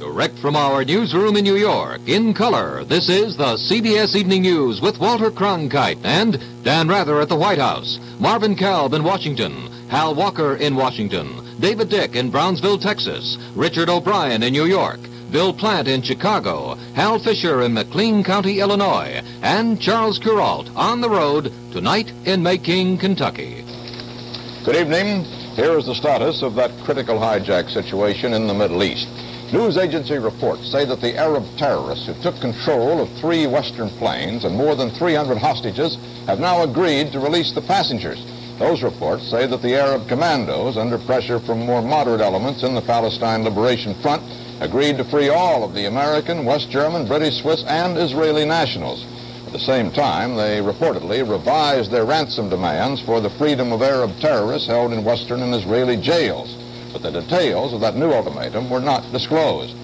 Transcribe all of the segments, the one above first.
Direct from our newsroom in New York, in color, this is the CBS Evening News with Walter Cronkite and Dan Rather at the White House, Marvin Kalb in Washington, Hal Walker in Washington, David Dick in Brownsville, Texas, Richard O'Brien in New York, Bill Plant in Chicago, Hal Fisher in McLean County, Illinois, and Charles Kuralt on the road tonight in Mayking, Kentucky. Good evening. Here is the status of that critical hijack situation in the Middle East. News agency reports say that the Arab terrorists who took control of 3 Western planes and more than 300 hostages have now agreed to release the passengers. Those reports say that the Arab commandos, under pressure from more moderate elements in the Palestine Liberation Front, agreed to free all of the American, West German, British, Swiss, and Israeli nationals. At the same time, they reportedly revised their ransom demands for the freedom of Arab terrorists held in Western and Israeli jails. But the details of that new ultimatum were not disclosed.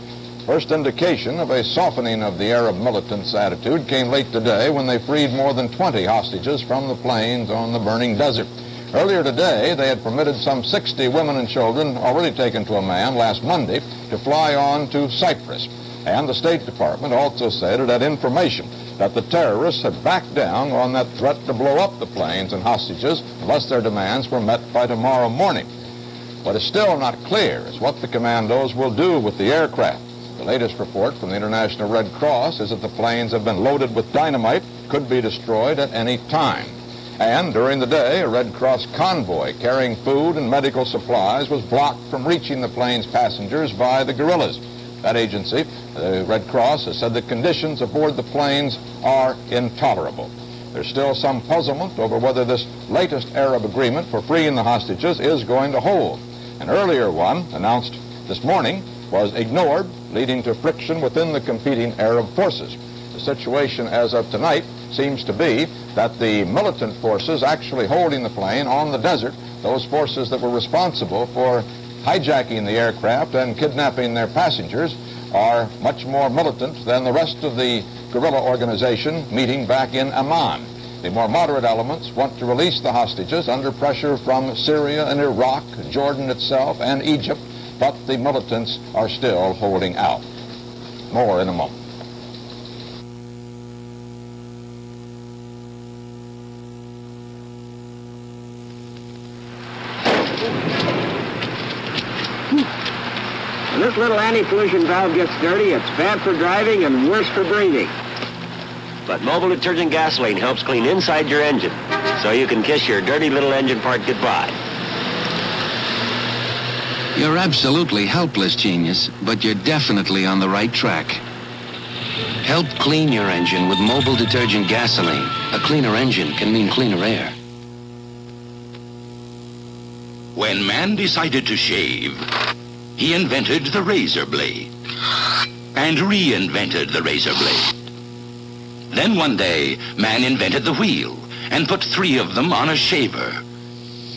First indication of a softening of the Arab militants' attitude came late today when they freed more than 20 hostages from the planes on the burning desert. Earlier today, they had permitted some 60 women and children already taken to Amman last Monday to fly on to Cyprus. And the State Department also said it had information that the terrorists had backed down on that threat to blow up the planes and hostages unless their demands were met by tomorrow morning. What is still not clear is what the commandos will do with the aircraft. The latest report from the International Red Cross is that the planes have been loaded with dynamite, could be destroyed at any time. And during the day, a Red Cross convoy carrying food and medical supplies was blocked from reaching the plane's passengers by the guerrillas. That agency, the Red Cross, has said the conditions aboard the planes are intolerable. There's still some puzzlement over whether this latest Arab agreement for freeing the hostages is going to hold. An earlier one, announced this morning, was ignored, leading to friction within the competing Arab forces. The situation as of tonight seems to be that the militant forces actually holding the plane on the desert, those forces that were responsible for hijacking the aircraft and kidnapping their passengers, are much more militant than the rest of the guerrilla organization meeting back in Amman. The more moderate elements want to release the hostages under pressure from Syria and Iraq, Jordan itself, and Egypt, but the militants are still holding out. More in a moment. When this little anti-collision valve gets dirty, it's bad for driving and worse for breathing. But mobile detergent gasoline helps clean inside your engine, so you can kiss your dirty little engine part goodbye. You're absolutely helpless, genius, but you're definitely on the right track. Help clean your engine with mobile detergent gasoline. A cleaner engine can mean cleaner air. When man decided to shave, he invented the razor blade and reinvented the razor blade. Then one day, man invented the wheel and put 3 of them on a shaver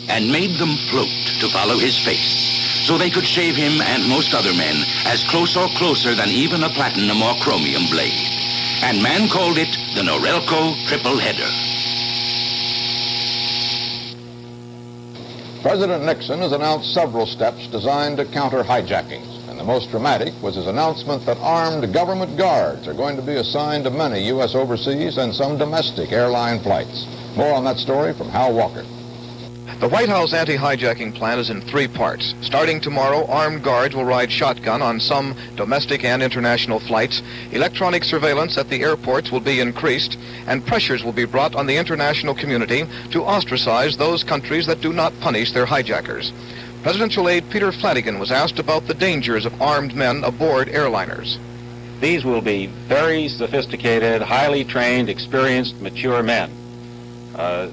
and made them float to follow his face so they could shave him and most other men as close or closer than even a platinum or chromium blade. And man called it the Norelco Triple Header. President Nixon has announced several steps designed to counter hijackings. The most dramatic was his announcement that armed government guards are going to be assigned to many U.S. overseas and some domestic airline flights. More on that story from Hal Walker. The White House anti-hijacking plan is in 3 parts. Starting tomorrow, armed guards will ride shotgun on some domestic and international flights. Electronic surveillance at the airports will be increased, and pressures will be brought on the international community to ostracize those countries that do not punish their hijackers. Presidential aide Peter Flanagan was asked about the dangers of armed men aboard airliners. These will be very sophisticated, highly trained, experienced, mature men.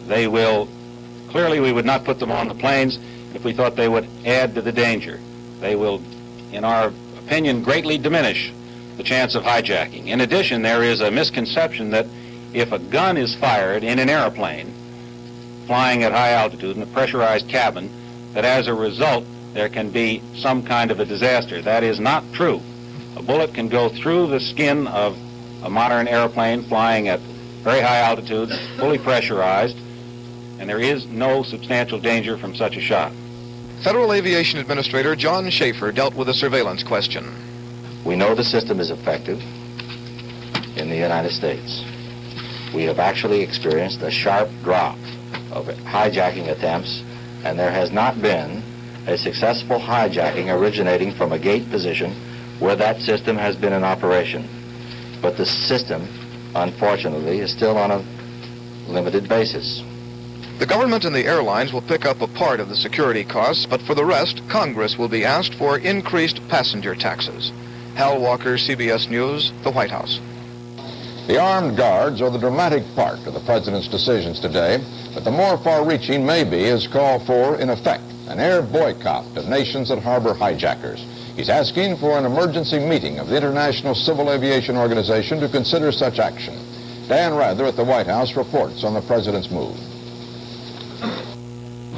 They will, clearly we would not put them on the planes if we thought they would add to the danger. They will, in our opinion, greatly diminish the chance of hijacking. In addition, there is a misconception that if a gun is fired in an airplane flying at high altitude in a pressurized cabin, that as a result there can be some kind of a disaster. That is not true. A bullet can go through the skin of a modern airplane flying at very high altitudes, fully pressurized, and there is no substantial danger from such a shot. Federal Aviation Administrator John Schaefer dealt with a surveillance question. We know the system is effective in the United States. We have actually experienced a sharp drop of hijacking attempts, and there has not been a successful hijacking originating from a gate position where that system has been in operation. But the system, unfortunately, is still on a limited basis. The government and the airlines will pick up a part of the security costs, but for the rest, Congress will be asked for increased passenger taxes. Hal Walker, CBS News, the White House. The armed guards are the dramatic part of the president's decisions today, but the more far-reaching may be his call for, in effect, an air boycott of nations that harbor hijackers. He's asking for an emergency meeting of the International Civil Aviation Organization to consider such action. Dan Rather at the White House reports on the president's move.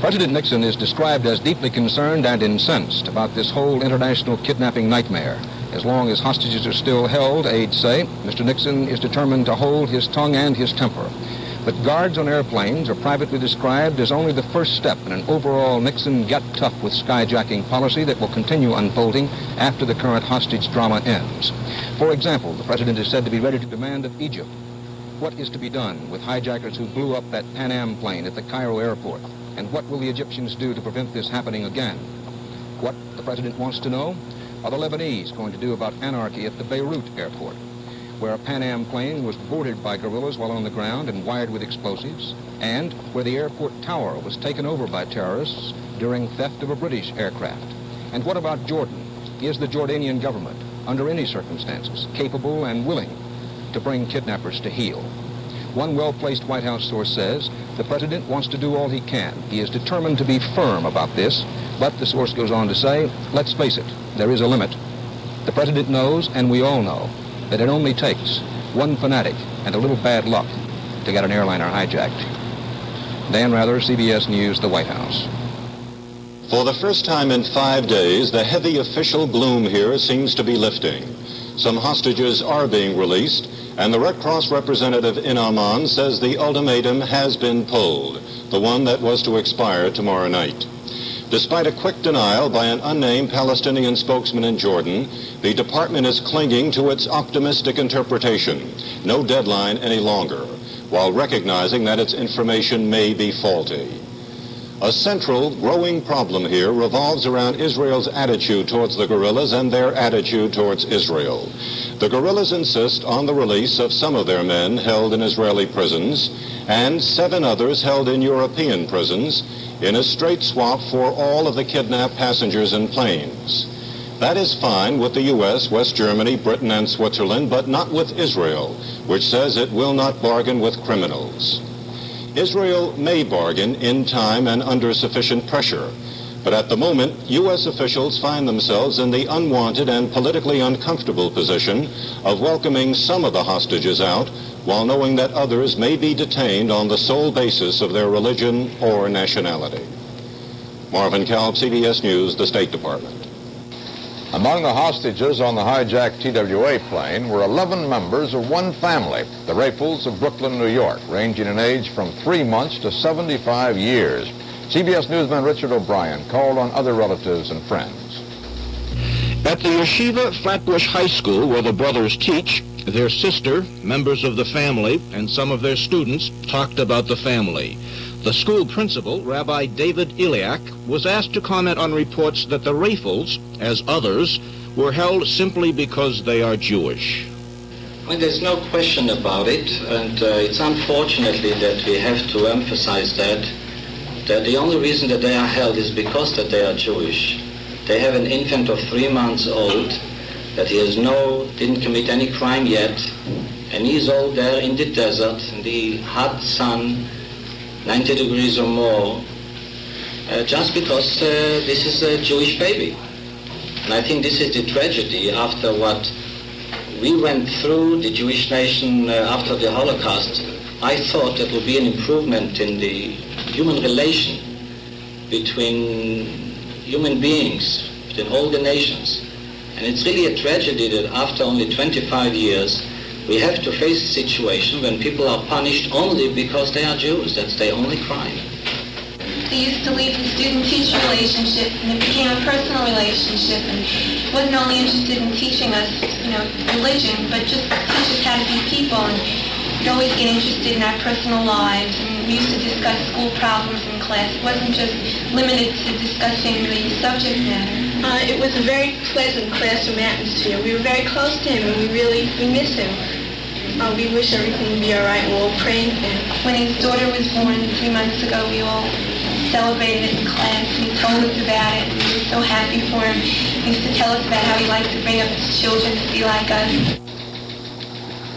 President Nixon is described as deeply concerned and incensed about this whole international kidnapping nightmare. As long as hostages are still held, aides say, Mr. Nixon is determined to hold his tongue and his temper. But guards on airplanes are privately described as only the first step in an overall Nixon get-tough-with skyjacking policy that will continue unfolding after the current hostage drama ends. For example, the president is said to be ready to demand of Egypt what is to be done with hijackers who blew up that Pan Am plane at the Cairo airport, and what will the Egyptians do to prevent this happening again? What the president wants to know? Are the Lebanese going to do about anarchy at the Beirut airport, where a Pan Am plane was boarded by guerrillas while on the ground and wired with explosives, and where the airport tower was taken over by terrorists during theft of a British aircraft? And what about Jordan? Is the Jordanian government, under any circumstances, capable and willing to bring kidnappers to heel? One well-placed White House source says the president wants to do all he can. He is determined to be firm about this, but the source goes on to say, let's face it, there is a limit. The president knows, and we all know, that it only takes one fanatic and a little bad luck to get an airliner hijacked. Dan Rather, CBS News, the White House. For the first time in 5 days, the heavy official gloom here seems to be lifting. Some hostages are being released, and the Red Cross representative in Amman says the ultimatum has been pulled, the one that was to expire tomorrow night. Despite a quick denial by an unnamed Palestinian spokesman in Jordan, the department is clinging to its optimistic interpretation, no deadline any longer, while recognizing that its information may be faulty. A central, growing problem here revolves around Israel's attitude towards the guerrillas and their attitude towards Israel. The guerrillas insist on the release of some of their men held in Israeli prisons and 7 others held in European prisons in a straight swap for all of the kidnapped passengers and planes. That is fine with the U.S., West Germany, Britain, and Switzerland, but not with Israel, which says it will not bargain with criminals. Israel may bargain in time and under sufficient pressure, but at the moment, U.S. officials find themselves in the unwanted and politically uncomfortable position of welcoming some of the hostages out while knowing that others may be detained on the sole basis of their religion or nationality. Marvin Kalb, CBS News, the State Department. Among the hostages on the hijacked TWA plane were 11 members of one family, the Rafels of Brooklyn, New York, ranging in age from 3 months to 75 years. CBS newsman Richard O'Brien called on other relatives and friends. At the Yeshiva Flatbush High School, where the brothers teach, their sister, members of the family, and some of their students talked about the family. The school principal, Rabbi David Iliak, was asked to comment on reports that the Rafels, as others, were held simply because they are Jewish. Well, there's no question about it, and it's unfortunately that we have to emphasize that the only reason that they are held is because that they are Jewish. They have an infant of 3 months old that didn't commit any crime yet, and he's all there in the desert, in the hot sun, 90 degrees or more, just because this is a Jewish baby. And I think this is the tragedy after what we went through, the Jewish nation, after the Holocaust. I thought there would be an improvement in the human relation between human beings, between all the nations. And it's really a tragedy that after only 25 years, we have to face a situation when people are punished only because they are Jews. That's their only crime. They used to leave the student-teacher relationship, and it became a personal relationship, and wasn't only interested in teaching us, religion, but just teach us how to be people, and we'd always get interested in our personal lives, and we used to discuss school problems in class. It wasn't just limited to discussing the subject matter. It was a very pleasant classroom atmosphere. We were very close to him, and we miss him. We wish everything would be all right, and we'll pray for him. When his daughter was born 3 months ago, we all celebrated it in class, and he told us about it, and we were so happy for him. He used to tell us about how he liked to bring up his children to be like us.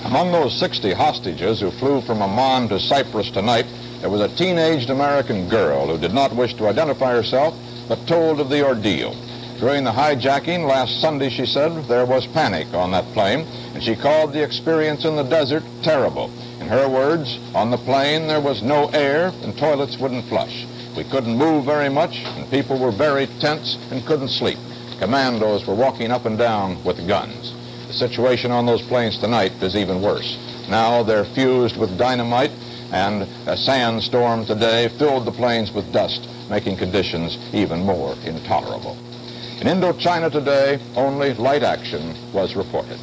Among those 60 hostages who flew from Amman to Cyprus tonight, there was a teenaged American girl who did not wish to identify herself, but told of the ordeal. During the hijacking last Sunday, she said, there was panic on that plane, and she called the experience in the desert terrible. In her words, on the plane there was no air and toilets wouldn't flush. We couldn't move very much, and people were very tense and couldn't sleep. Commandos were walking up and down with guns. The situation on those planes tonight is even worse. Now they're fused with dynamite, and a sandstorm today filled the planes with dust, making conditions even more intolerable. In Indochina today, only light action was reported.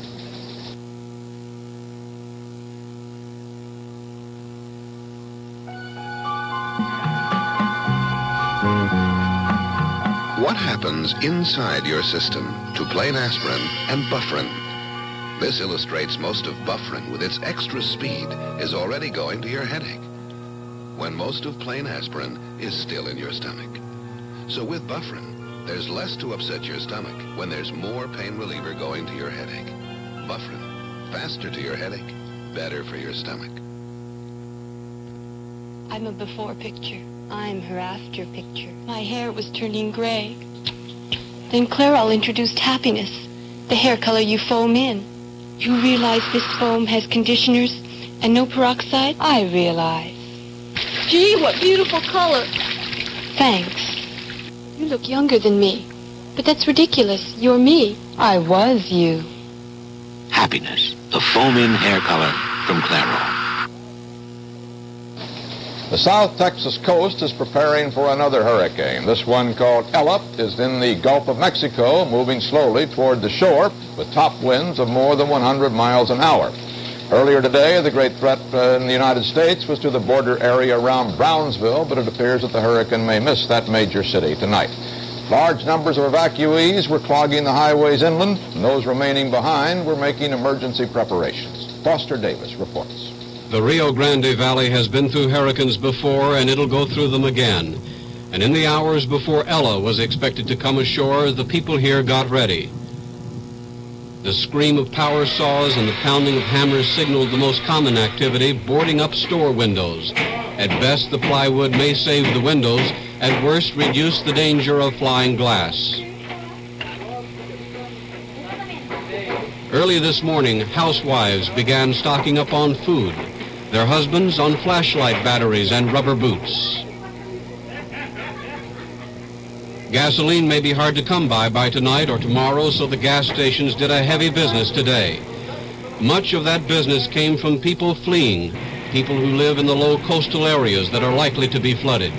What happens inside your system to plain aspirin and bufferin? This illustrates most of bufferin with its extra speed is already going to your headache, when most of plain aspirin is still in your stomach. So with bufferin, there's less to upset your stomach when there's more pain reliever going to your headache. Bufferin, faster to your headache, better for your stomach. I'm a before picture. I'm her after picture. My hair was turning gray. Then Clairol introduced happiness, the hair color you foam in. You realize this foam has conditioners and no peroxide? I realize. Gee, what beautiful color. Thanks. You look younger than me. But that's ridiculous. You're me. I was you. Happiness, the foam-in hair color from Clairol. The South Texas coast is preparing for another hurricane. This one, called Ella, is in the Gulf of Mexico, moving slowly toward the shore with top winds of more than 100 miles an hour. Earlier today, the great threat in the United States was to the border area around Brownsville, but it appears that the hurricane may miss that major city tonight. Large numbers of evacuees were clogging the highways inland, and those remaining behind were making emergency preparations. Foster Davis reports. The Rio Grande Valley has been through hurricanes before, and it'll go through them again. And in the hours before Ella was expected to come ashore, the people here got ready. The scream of power saws and the pounding of hammers signaled the most common activity, boarding up store windows. At best, the plywood may save the windows. At worst, reduce the danger of flying glass. Early this morning, housewives began stocking up on food, their husbands on flashlight batteries and rubber boots. Gasoline may be hard to come by tonight or tomorrow, so the gas stations did a heavy business today. Much of that business came from people fleeing, people who live in the low coastal areas that are likely to be flooded.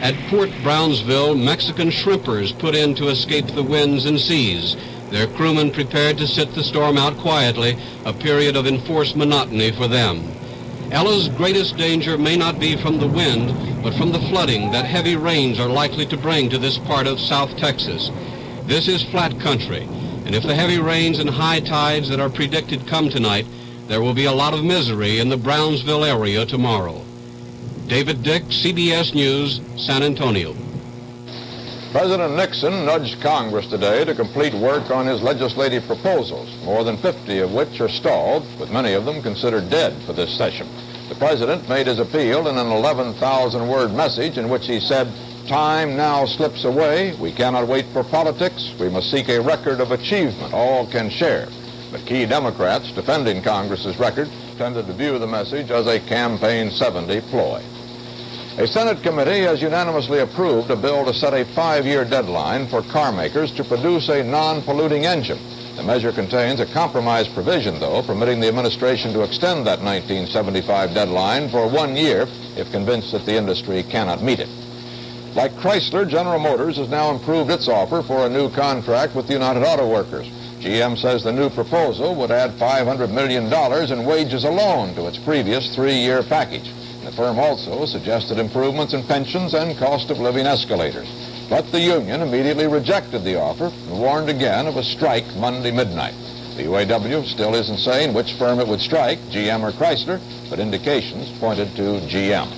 At Port Brownsville, Mexican shrimpers put in to escape the winds and seas. Their crewmen prepared to sit the storm out quietly, a period of enforced monotony for them. Ella's greatest danger may not be from the wind, but from the flooding that heavy rains are likely to bring to this part of South Texas. This is flat country, and if the heavy rains and high tides that are predicted come tonight, there will be a lot of misery in the Brownsville area tomorrow. David Dick, CBS News, San Antonio. President Nixon nudged Congress today to complete work on his legislative proposals, more than 50 of which are stalled, with many of them considered dead for this session. The president made his appeal in an 11,000-word message in which he said, "Time now slips away. We cannot wait for politics. We must seek a record of achievement all can share." But key Democrats defending Congress's record tended to view the message as a Campaign 70 ploy. A Senate committee has unanimously approved a bill to set a 5-year deadline for car makers to produce a non-polluting engine. The measure contains a compromise provision, though, permitting the administration to extend that 1975 deadline for 1 year if convinced that the industry cannot meet it. Like Chrysler, General Motors has now improved its offer for a new contract with the United Auto Workers. GM says the new proposal would add $500 million in wages alone to its previous 3-year package. The firm also suggested improvements in pensions and cost of living escalators. But the union immediately rejected the offer and warned again of a strike Monday midnight. The UAW still isn't saying which firm it would strike, GM or Chrysler, but indications pointed to GM.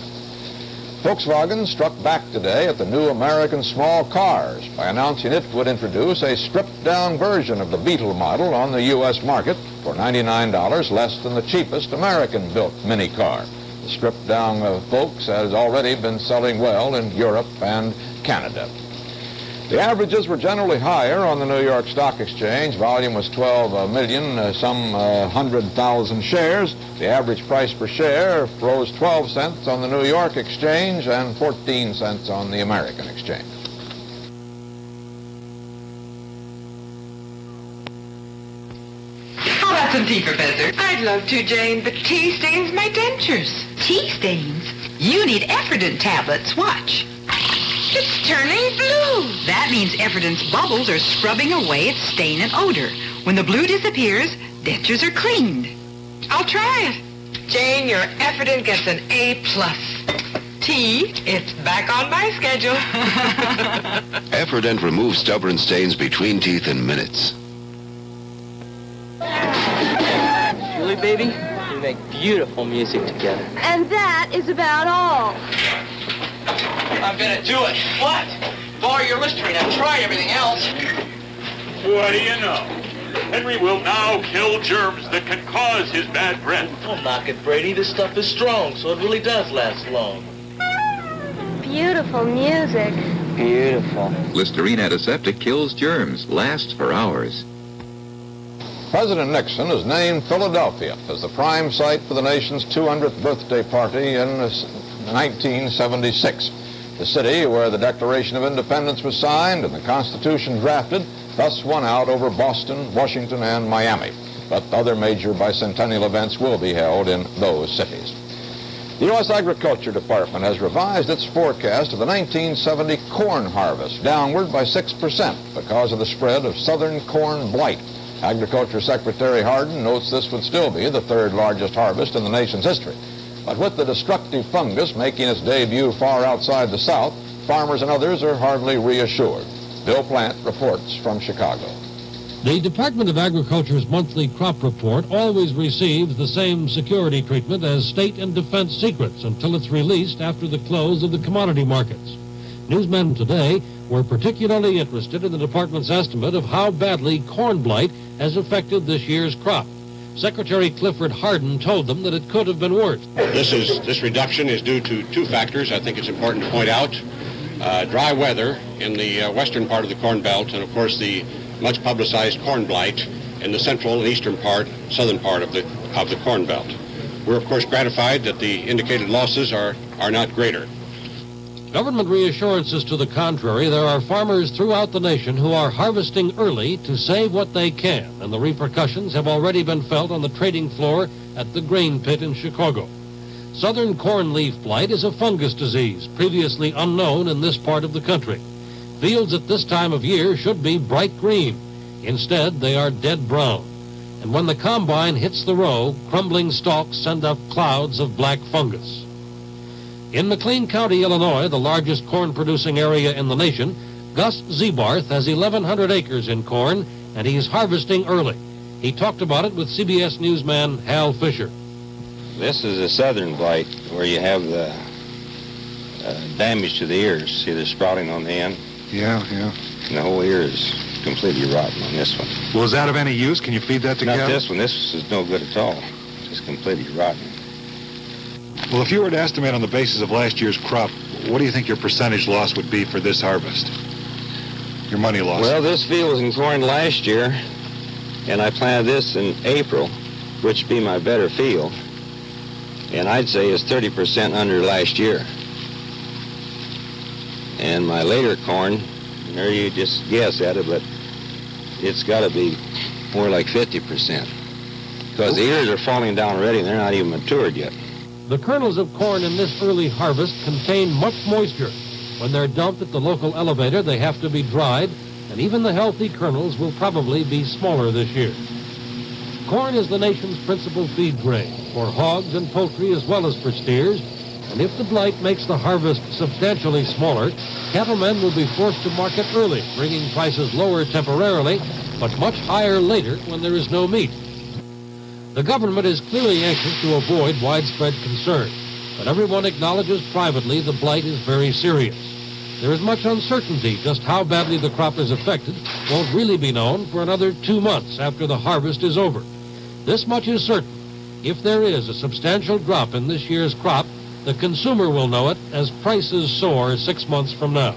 Volkswagen struck back today at the new American small cars by announcing it would introduce a stripped-down version of the Beetle model on the U.S. market for $99 less than the cheapest American-built mini car. The stripped-down Volks has already been selling well in Europe and Canada. The averages were generally higher on the New York Stock Exchange. Volume was 12 million, some 100,000 shares. The average price per share rose 12 cents on the New York Exchange and 14 cents on the American Exchange. How about some tea, Professor? I'd love to, Jane, but tea stains my dentures. Tea stains? You need Efferdent tablets. Watch. It's turning blue. That means Efferdent's bubbles are scrubbing away its stain and odor. When the blue disappears, dentures are cleaned. I'll try it. Jane, your Efferdent gets an A+. Tea, it's back on my schedule. Efferdent removes stubborn stains between teeth in minutes. Really, baby? We make beautiful music together. And that is about all. I'm gonna do it. What? Bar your Listerine. I've tried everything else. What do you know? Henry will now kill germs that can cause his bad breath. Don't knock it, Brady. This stuff is strong, so it really does last long. Beautiful music. Beautiful. Listerine antiseptic kills germs, lasts for hours. President Nixon has named Philadelphia as the prime site for the nation's 200th birthday party in 1976. The city where the Declaration of Independence was signed and the Constitution drafted thus won out over Boston, Washington, and Miami. But other major bicentennial events will be held in those cities. The U.S. Agriculture Department has revised its forecast of the 1970 corn harvest downward by 6% because of the spread of southern corn blight. Agriculture Secretary Hardin notes this would still be the third largest harvest in the nation's history. But with the destructive fungus making its debut far outside the South, farmers and others are hardly reassured. Bill Plant reports from Chicago. The Department of Agriculture's monthly crop report always receives the same security treatment as state and defense secrets until it's released after the close of the commodity markets. Newsmen today were particularly interested in the department's estimate of how badly corn blight has affected this year's crop. Secretary Clifford Hardin told them that it could have been worse. This reduction is due to two factors. I think it's important to point out. Dry weather in the western part of the Corn Belt, and of course the much publicized corn blight in the central and eastern part, southern part of the Corn Belt. We're of course gratified that the indicated losses are not greater. Government reassurances to the contrary. There are farmers throughout the nation who are harvesting early to save what they can, and the repercussions have already been felt on the trading floor at the grain pit in Chicago. Southern corn leaf blight is a fungus disease previously unknown in this part of the country. Fields at this time of year should be bright green. Instead, they are dead brown. And when the combine hits the row, crumbling stalks send up clouds of black fungus. In McLean County, Illinois, the largest corn-producing area in the nation, Gus Zebarth has 1,100 acres in corn, and he's harvesting early. He talked about it with CBS newsman Hal Fisher. This is a southern blight where you have the damage to the ears. See the sprouting on the end? Yeah. And the whole ear is completely rotten on this one. Well, is that of any use? Can you feed that to Not cattle? this one. This is no good at all. It's completely rotten. Well, if you were to estimate on the basis of last year's crop, what do you think your percentage loss would be for this harvest? Your money loss? Well, this field was in corn last year, and I planted this in April, which would be my better field. And I'd say it's 30% under last year. And my later corn, there you just guess at it, but it's got to be More like 50%. Because the ears are falling down already and they're not even matured yet. The kernels of corn in this early harvest contain much moisture. When they're dumped at the local elevator, they have to be dried, and even the healthy kernels will probably be smaller this year. Corn is the nation's principal feed grain for hogs and poultry as well as for steers, and if the blight makes the harvest substantially smaller, cattlemen will be forced to market early, bringing prices lower temporarily, but much higher later when there is no meat. The government is clearly anxious to avoid widespread concern, but everyone acknowledges privately the blight is very serious. There is much uncertainty. Just how badly the crop is affected won't really be known for another 2 months after the harvest is over. This much is certain. If there is a substantial drop in this year's crop, the consumer will know it as prices soar 6 months from now.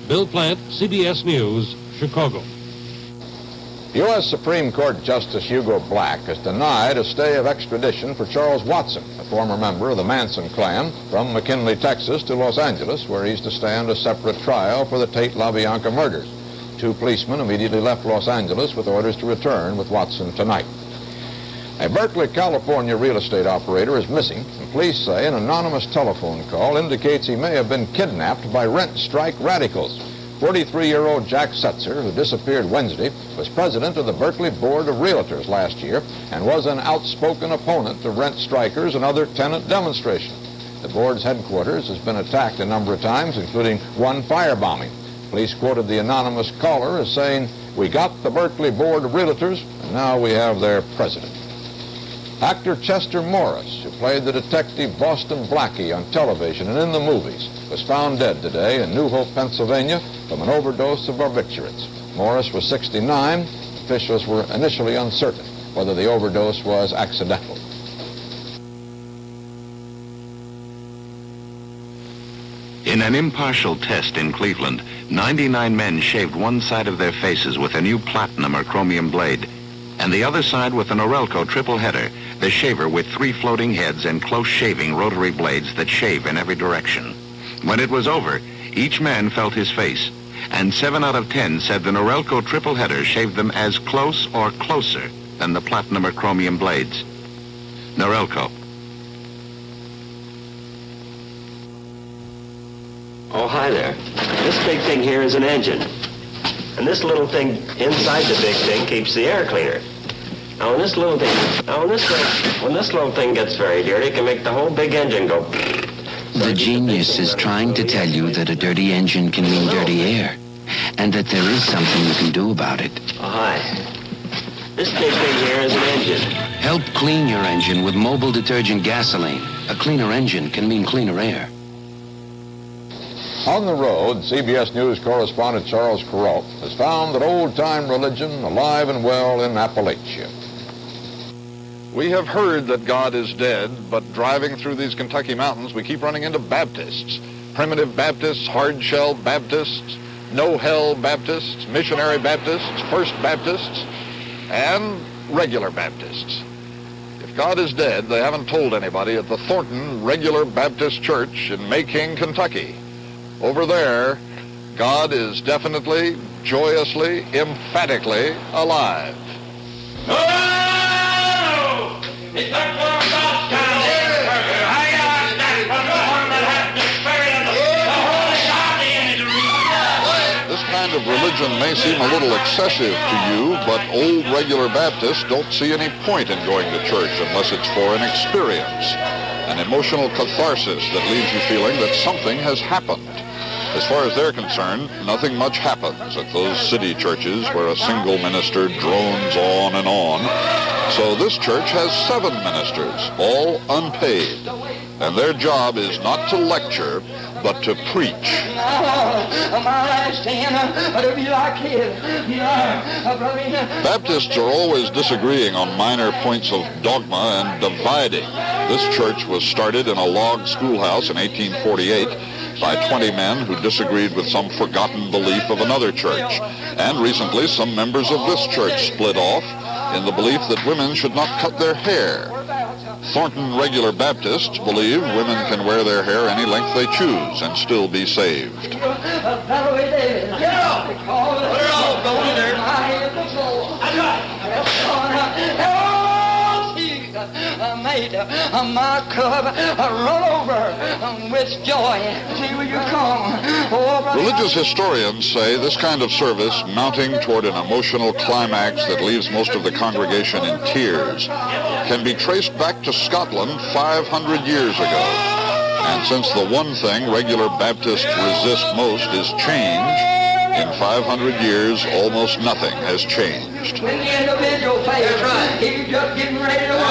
Bill Plant, CBS News, Chicago. U.S. Supreme Court Justice Hugo Black has denied a stay of extradition for Charles Watson, a former member of the Manson clan, from McKinley, Texas to Los Angeles, where he's to stand a separate trial for the Tate LaBianca murders. 2 policemen immediately left Los Angeles with orders to return with Watson tonight. A Berkeley, California real estate operator is missing, and police say an anonymous telephone call indicates he may have been kidnapped by rent strike radicals. 43-year-old Jack Setzer, who disappeared Wednesday, was president of the Berkeley Board of Realtors last year and was an outspoken opponent to rent strikers and other tenant demonstrations. The board's headquarters has been attacked a number of times, including one firebombing. Police quoted the anonymous caller as saying, "We got the Berkeley Board of Realtors, and now we have their president." Actor Chester Morris, who played the detective Boston Blackie on television and in the movies, was found dead today in New Hope, Pennsylvania, from an overdose of barbiturates. Morris was 69. Officials were initially uncertain whether the overdose was accidental. In an impartial test in Cleveland, 99 men shaved one side of their faces with a new platinum or chromium blade, and the other side with an Orelco triple header, the shaver with 3 floating heads and close shaving rotary blades that shave in every direction. When it was over, each man felt his face, and 7 out of 10 said the Orelco triple header shaved them as close or closer than the platinum or chromium blades. Norelco. Oh, hi there. This big thing here is an engine. And this little thing inside the big thing keeps the air cleaner. Now, when this little thing gets very dirty, it can make the whole big engine go. The genius is trying to tell you that a dirty engine can mean dirty air, and that there is something you can do about it. Oh, hi. This big thing here is an engine. Help clean your engine with mobile detergent gasoline. A cleaner engine can mean cleaner air. On the road, CBS News correspondent Charles Carrault has found that old-time religion alive and well in Appalachia. We have heard that God is dead, but driving through these Kentucky mountains, we keep running into Baptists. Primitive Baptists, hard-shell Baptists, no-hell Baptists, missionary Baptists, First Baptists, and regular Baptists. If God is dead, they haven't told anybody at the Thornton Regular Baptist Church in Mayking, Kentucky. Over there, God is definitely, joyously, emphatically alive. No! It's not for God's time. I got that from the one that has the spirit of the Holy God. This kind of religion may seem a little excessive to you, but old regular Baptists don't see any point in going to church unless it's for an experience, an emotional catharsis that leaves you feeling that something has happened. As far as they're concerned, nothing much happens at those city churches where a single minister drones on and on. So this church has 7 ministers, all unpaid. And their job is not to lecture, but to preach. Baptists are always disagreeing on minor points of dogma and dividing. This church was started in a log schoolhouse in 1848 by 20 men who disagreed with some forgotten belief of another church. And recently, some members of this church split off in the belief that women should not cut their hair. Thornton Regular Baptists believe women can wear their hair any length they choose and still be saved. my cup run over with joy. See when you come. Oh, brother. Religious historians say this kind of service, mounting toward an emotional climax that leaves most of the congregation in tears, can be traced back to Scotland 500 years ago. And since the one thing regular Baptists resist most is change, in 500 years, almost nothing has changed. When the individual faith, he's just getting ready to work.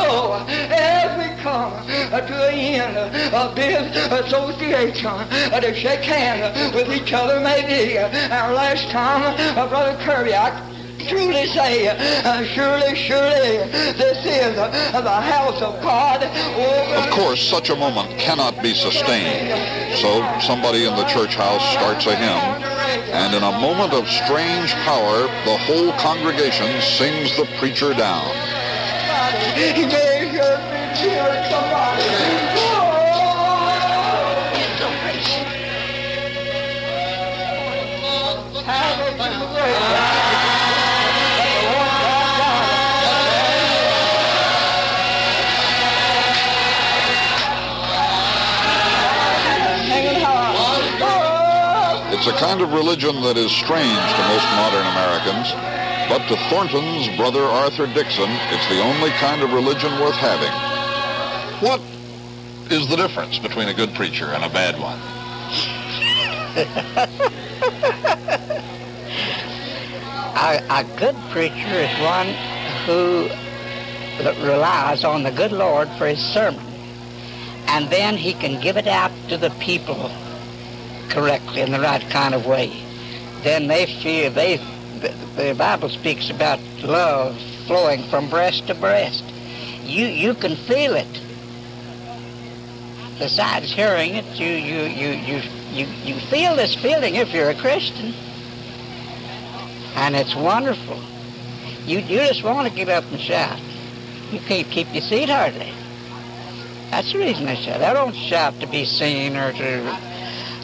Oh, as we come to the end of this association, to shake hands with each other may be our last time, Brother Kirby, I truly say, surely, this is the house of God. Of course, such a moment cannot be sustained. So somebody in the church house starts a hymn, and in a moment of strange power, the whole congregation sings the preacher down. He may hear me, dear somebody. It's a kind of religion that is strange to most modern Americans, but to Thornton's brother Arthur Dixon, it's the only kind of religion worth having. What is the difference between a good preacher and a bad one? A good preacher is one who relies on the good Lord for his sermon, and then he can give it out to the people correctly in the right kind of way. Then they feel the Bible speaks about love flowing from breast to breast. You can feel it. Besides hearing it, you feel this feeling if you're a Christian, and it's wonderful. You just want to get up and shout. You can't keep your seat hardly. That's the reason they shout. They don't shout to be seen or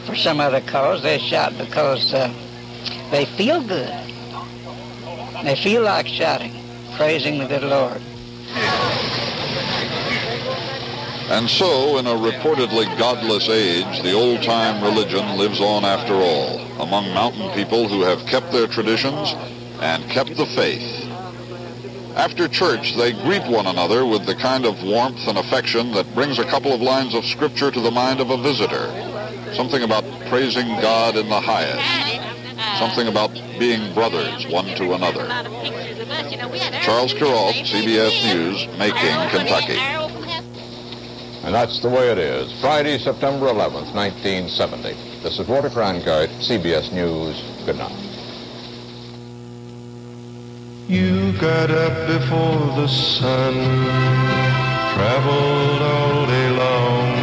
for some other cause. They shout because they feel good. They feel like shouting, praising the good Lord. And so, in a reportedly godless age, the old-time religion lives on after all, among mountain people who have kept their traditions and kept the faith. After church, they greet one another with the kind of warmth and affection that brings a couple of lines of scripture to the mind of a visitor. Something about praising God in the highest. Something about being brothers one to another. Charles Kuralt, CBS News, Macon, Kentucky. And that's the way it is. Friday, September 11th, 1970. This is Walter Cronkite, CBS News. Good night. You got up before the sun, traveled all day long,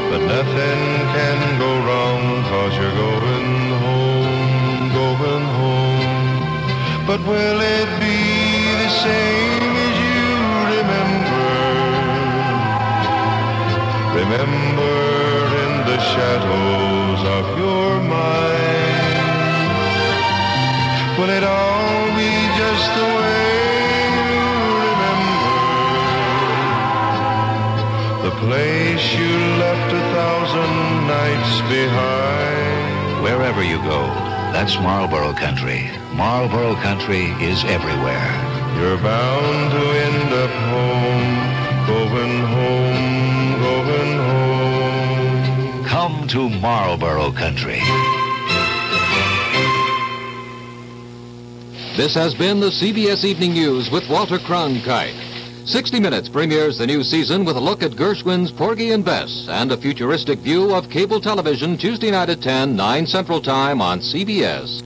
but nothing can go wrong, 'cause you're going home, going home. But will it be the same as you remember? Remember in the shadows of your mind. Will it all be just the way you remember? The place you left 1,000 nights behind. Wherever you go, that's Marlboro country. Marlboro country is everywhere. You're bound to end up home, going home, going home. Come to Marlboro country. This has been the CBS Evening News with Walter Cronkite. 60 Minutes premieres the new season with a look at Gershwin's Porgy and Bess and a futuristic view of cable television Tuesday night at 10, 9 Central Time on CBS.